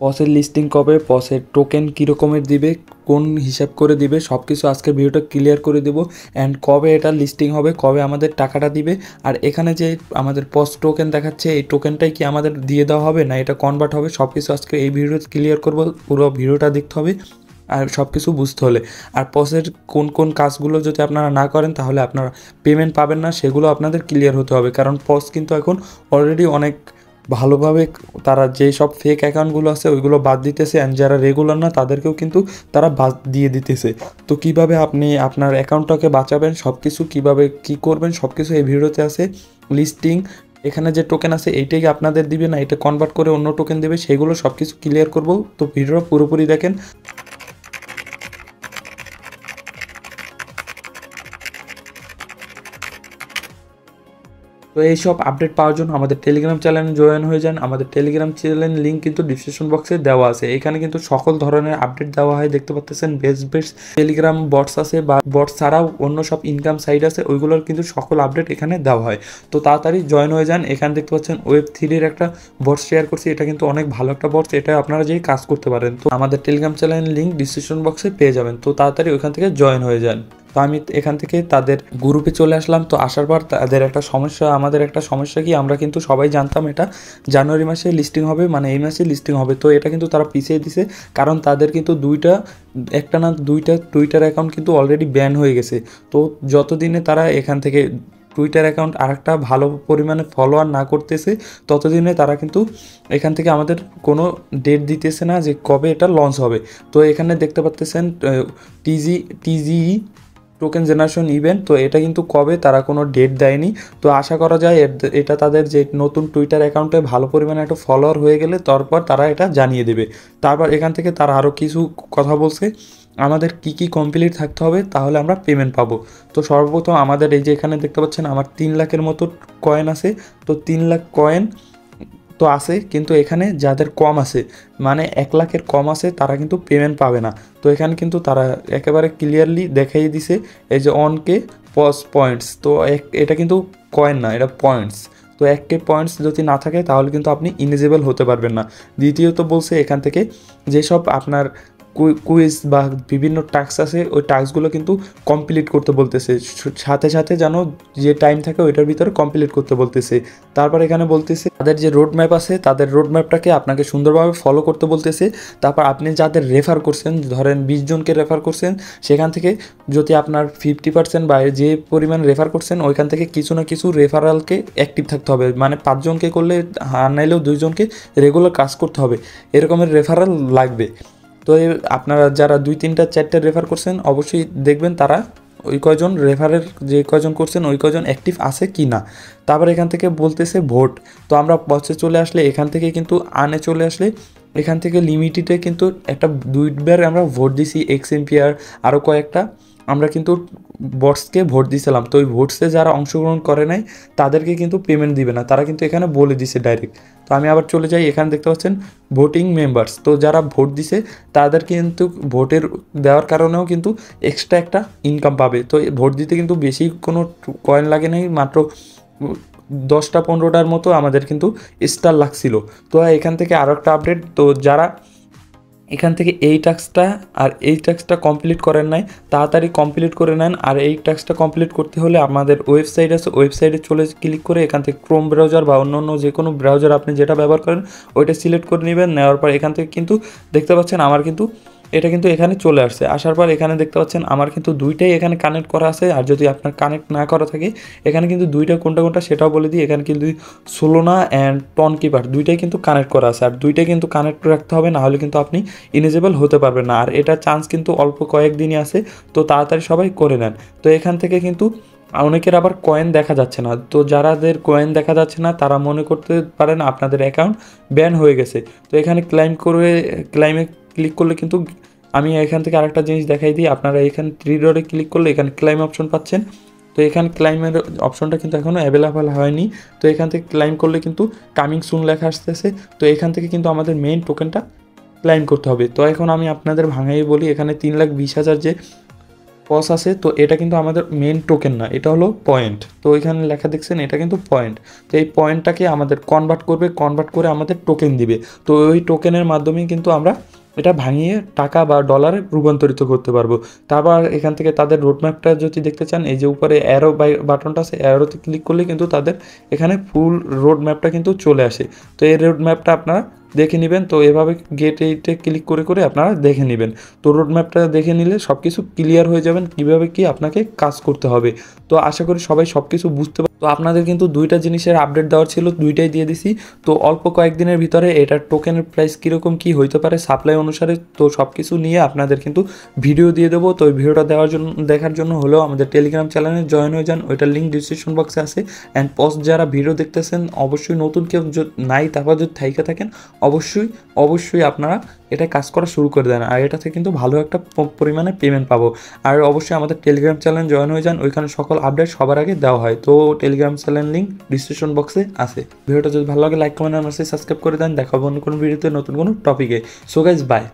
পসের listing কবে, পসের token কী রকমের দিবে, কোন হিসাব করে দিবে, সব কিছু আজকের ভিডিওটা ক্লিয়ার করে দেবো। অ্যান্ড কবে এটা লিস্টিং হবে, কবে আমাদের টাকাটা দিবে, আর এখানে যে আমাদের পস টোকেন দেখাচ্ছে এই টোকেনটাই কি আমাদের দিয়ে দেওয়া হবে না এটা কনভার্ট হবে, সব কিছু আজকে এই ভিডিওতে ক্লিয়ার করবো। পুরো ভিডিওটা দেখতে হবে আর সব কিছু বুঝতে হলে। আর পসের কোন কোন কাজগুলো যদি আপনারা না করেন তাহলে আপনারা পেমেন্ট পাবেন না, সেগুলো আপনাদের ক্লিয়ার হতে হবে। কারণ পস কিন্তু এখন অলরেডি অনেক ভালোভাবে তারা যে সব ফেক অ্যাকাউন্টগুলো আছে ওইগুলো বাদ দিতেছে, অ্যান্ড যারা রেগুলার না তাদেরকেও কিন্তু তারা বাদ দিয়ে দিতেছে। তো কিভাবে আপনি আপনার অ্যাকাউন্টটাকে বাঁচাবেন, সব কিছু কীভাবে কী করবেন সব কিছু এই ভিডিওতে আছে। লিস্টিং, এখানে যে টোকেন আছে এইটাই আপনাদের দিবে না, এটা কনভার্ট করে অন্য টোকেন দেবে, সেগুলো সব কিছু ক্লিয়ার করবো। তো ভিডিওটা পুরোপুরি দেখেন। তো এইসব আপডেট পাওয়ার জন্য আমাদের টেলিগ্রাম চ্যানেলে জয়েন হয়ে যান। আমাদের টেলিগ্রাম চ্যানেলের লিঙ্ক কিন্তু ডিসক্রিপশন বক্সে দেওয়া আছে। এখানে কিন্তু সকল ধরনের আপডেট দেওয়া হয়, দেখতে পাচ্ছেন। বেস্ট বেস্ট টেলিগ্রাম বটস আছে বা বটস ছাড়াও অন্য সব ইনকাম সাইট আছে, ওইগুলোর কিন্তু সকল আপডেট এখানে দেওয়া হয়। তো তাড়াতাড়ি জয়েন হয়ে যান। এখানে দেখতে পাচ্ছেন ওয়েব3-এর একটা বটস শেয়ার করছি, এটা কিন্তু অনেক ভালো একটা বটস, এটা আপনারা যেই কাজ করতে পারেন। তো আমাদের টেলিগ্রাম চ্যানেলের লিঙ্ক ডিসক্রিপশন বক্সে পেয়ে যাবেন। তো তাড়াতাড়ি ওইখান থেকে জয়েন হয়ে যান। তো আমি এখান থেকে তাদের গ্রুপে চলে আসলাম। তো আসার পর তাদের একটা সমস্যা, আমাদের একটা সমস্যা কি, আমরা কিন্তু সবাই জানতাম এটা জানুয়ারি মাসে লিস্টিং হবে, মানে এই মাসে লিস্টিং হবে। তো এটা কিন্তু তারা পিছিয়ে দিছে, কারণ তাদের কিন্তু একটা না দুইটা টুইটার অ্যাকাউন্ট কিন্তু অলরেডি ব্যান হয়ে গেছে। তো যতদিনে তারা এখান থেকে টুইটার অ্যাকাউন্ট আরেকটা ভালো পরিমাণে ফলোয়ার না করতেছে ততদিনে তারা কিন্তু এখান থেকে আমাদের কোনো ডেট দিতেছে না যে কবে এটা লঞ্চ হবে। তো এখানে দেখতে পাচ্তেছেন টিজিই টোকেন জেনারেশন ইভেন্ট, তো এটা কিন্তু কবে তারা কোনো ডেট দেয়নি। তো আশা করা যায় এটা তাদের যে নতুন টুইটার অ্যাকাউন্টে ভালো পরিমাণে একটা ফলোয়ার হয়ে গেলে তারপর তারা এটা জানিয়ে দেবে। তারপর এখান থেকে তারা আরও কিছু কথা বলছে, আমাদের কি কি কমপ্লিট থাকতে হবে তাহলে আমরা পেমেন্ট পাবো। তো সর্বপ্রথম আমাদের এই যে এখানে দেখতে পাচ্ছেন আমার 3 লাখের মতো কয়েন আছে। তো 3 লাখ কয়েন তো আছে, কিন্তু এখানে যাদের কম আছে মানে 1 লাখের কম আছে তারা কিন্তু পেমেন্ট পাবে না। তো এখানে কিন্তু তারা একেবারে ক্লিয়ারলি দেখাই দিছে এই যে অনকে পস পয়েন্টস। তো এটা কিন্তু কয়েন না, এটা পয়েন্টস। তো 1K পয়েন্টস যদি না থাকে তাহলে কিন্তু আপনি ইলিজিবল হতে পারবেন না। দ্বিতীয়ত বলছে এখান থেকে যেসব আপনার কুইজ বা বিভিন্ন টাস্ক আছে ওই টাস্কগুলো কিন্তু কমপ্লিট করতে বলতেছে, সাথে সাথে যেন যে টাইম থাকে ওইটার ভিতরে কমপ্লিট করতে বলতেছে। তারপর এখানে বলতেছে তাদের যে রোড ম্যাপ আছে তাদের রোড ম্যাপটাকে আপনাকে সুন্দরভাবে ফলো করতে বলতেছে। তারপর আপনি যাদের রেফার করছেন, ধরেন 20 জনকে রেফার করছেন, সেখান থেকে যদি আপনার 50% বা যে পরিমাণ রেফার করছেন ওইখান থেকে কিছু না কিছু রেফারালকে অ্যাক্টিভ থাকতে হবে, মানে 5 জনকে করলে আর নাইলেও 2 জনকে রেগুলার কাজ করতে হবে, এরকমের রেফারাল লাগবে। তো আপনারা যারা 2, 3, 4 রেফার করছেন অবশ্যই দেখবেন তারা ওই কয়জন রেফারের যে কয়জন করছেন ওই কয়জন অ্যাক্টিভ আছে কি না। তারপর এখান থেকে বলতেছে ভোট। তো আমরা পথে চলে আসলে এখান থেকে কিন্তু আনে চলে আসলে এখান থেকে লিমিটেডে কিন্তু একটা 2বার আমরা ভোট দিছি, এক্সএমপিআর আরও কয়েকটা আমরা কিন্তু বটসকে ভোট দিয়েছিলাম। তো ওই ভোটসে যারা অংশগ্রহণ করে নাই তাদেরকে কিন্তু পেমেন্ট দিবে না, তারা কিন্তু এখানে বলে দিছে ডাইরেক্ট। তো আমি আবার চলে যাই, এখানে দেখতে পাচ্ছেন ভোটিং মেম্বার্স। তো যারা ভোট দিছে তাদের কিন্তু ভোটের দেওয়ার কারণেও কিন্তু এক্সট্রা একটা ইনকাম পাবে। তো ভোট দিতে কিন্তু বেশি কোনো কয়েন লাগে নাই, মাত্র 10টা 15টার মতো আমাদের কিন্তু স্টার লাগছিল। তো এখান থেকে আরও একটা আপডেট, তো যারা এখান থেকে এই টাস্কটা কমপ্লিট করেন নাই তাড়াতাড়ি কমপ্লিট করে নেন। আর এই টাস্কটা কমপ্লিট করতে হলে আমাদের ওয়েবসাইট আছে, ওয়েবসাইটে চলে ক্লিক করে এখান থেকে ক্রোম ব্রাউজার বা অন্য যে কোনো ব্রাউজার আপনি যেটা ব্যবহার করেন ওইটা সিলেক্ট করে নেবেন। নেওয়ার পর এখান থেকে কিন্তু দেখতে পাচ্ছেন আমার কিন্তু এটা কিন্তু এখানে চলে আসছে। আসার পর এখানে দেখতে পাচ্ছেন আমার কিন্তু দুইটাই এখানে কানেক্ট করা আছে। আর যদি আপনার কানেক্ট না করা থাকে এখানে কিন্তু দুইটা কোনটা সেটাও বলে দিই। এখানে কিন্তু সোলোনা অ্যান্ড টন কিপার দুইটাই কিন্তু কানেক্ট করা আছে, আর দুইটাই কিন্তু কানেক্ট রাখতে হবে, না হলে কিন্তু আপনি ইলিজিবল হতে পারবেন না। আর এটা চান্স কিন্তু অল্প কয়েকদিনই আছে, তো তাড়াতাড়ি সবাই করে নেন। তো এখান থেকে কিন্তু অনেকের আবার কয়েন দেখা যাচ্ছে না, তো যারাদের কয়েন দেখা যাচ্ছে না তারা মনে করতে পারেন আপনাদের অ্যাকাউন্ট ব্যান হয়ে গেছে। তো এখানে ক্লাইমে ক্লিক করলে কিন্তু আমি এখান থেকে আরেকটা জিনিস দেখাই দিই, আপনারা এখানে 3 ডটে ক্লিক করলে এখানে ক্লাইম অপশন পাচ্ছেন। তো এখানে ক্লাইমের অপশনটা কিন্তু এখনও অ্যাভেলেবল হয়নি। তো এখান থেকে ক্লাইম করলে কিন্তু কামিং সুন লেখা আসতেছে। তো এখান থেকে কিন্তু আমাদের মেইন টোকেনটা ক্লাইম করতে হবে। তো এখন আমি আপনাদের ভাঙাই বলি, এখানে 3,20,000 যে পস আছে, তো এটা কিন্তু আমাদের মেন টোকেন না, এটা হলো পয়েন্ট। তো এখানে লেখা দেখছেন এটা কিন্তু পয়েন্ট। তো এই পয়েন্টটাকে আমাদের কনভার্ট করবে, কনভার্ট করে আমাদের টোকেন দিবে। তো ওই টোকেনের মাধ্যমেই কিন্তু আমরা এটা ভাঙিয়ে টাকা বা ডলারে রূপান্তরিত করতে পারবো। তারপর এখান থেকে তাদের রোডম্যাপটা যদি দেখতে চান, এই যে উপরে অ্যারো বাটনটা আছে, অ্যারোতে ক্লিক করলে কিন্তু তাদের এখানে ফুল রোড ম্যাপটা কিন্তু চলে আসে। তো এই রোড ম্যাপটা আপনারা দেখে নেবেন। তো এভাবে গেট এইটে ক্লিক করে করে আপনারা দেখে নেবেন। তো রোড ম্যাপটা দেখে নিলে সব কিছু ক্লিয়ার হয়ে যাবেন কীভাবে কি আপনাকে কাজ করতে হবে। তো আশা করি সবাই সব কিছু বুঝতে পারে। তো আপনাদের কিন্তু দুইটা জিনিসের আপডেট দেওয়ার ছিল, দুইটাই দিয়ে দিছি। তো অল্প কয়েকদিনের ভিতরে এটার টোকেনের প্রাইস কীরকম কী হইতে পারে সাপ্লাই অনুসারে, তো সব কিছু নিয়ে আপনাদের কিন্তু ভিডিও দিয়ে দেবো। তো ওই ভিডিওটা দেখার জন্য হলেও আমাদের টেলিগ্রাম চ্যানেলে জয়েন হয়ে যান, ওইটার লিঙ্ক ডিসক্রিপশন বক্সে আছে। অ্যান্ড পোস্ট যারা ভিডিও দেখতেছেন অবশ্যই নতুন কেউ নাই, তারপর যদি থাইকে থাকেন অবশ্যই অবশ্যই আপনারা এটা কাজ করা শুরু করে দেন, আর এটা থেকে কিন্তু ভালো একটা পরিমাণে পেমেন্ট পাবো। আর অবশ্যই আমাদের টেলিগ্রাম চ্যানেল জয়েন হয়ে যান, ওইখানে সকল আপডেট সবার আগে দেওয়া হয়। তো টেলিগ্রাম চ্যানেল লিঙ্ক ডিসক্রিপশন বক্সে আছে। ভিডিওটা যদি ভালো লাগে লাইক কমেন্ট আর মেসেজ সাবস্ক্রাইব করে দেন। দেখা হবে অন্য কোনো ভিডিওতে নতুন কোনো টপিকে। So guys bye.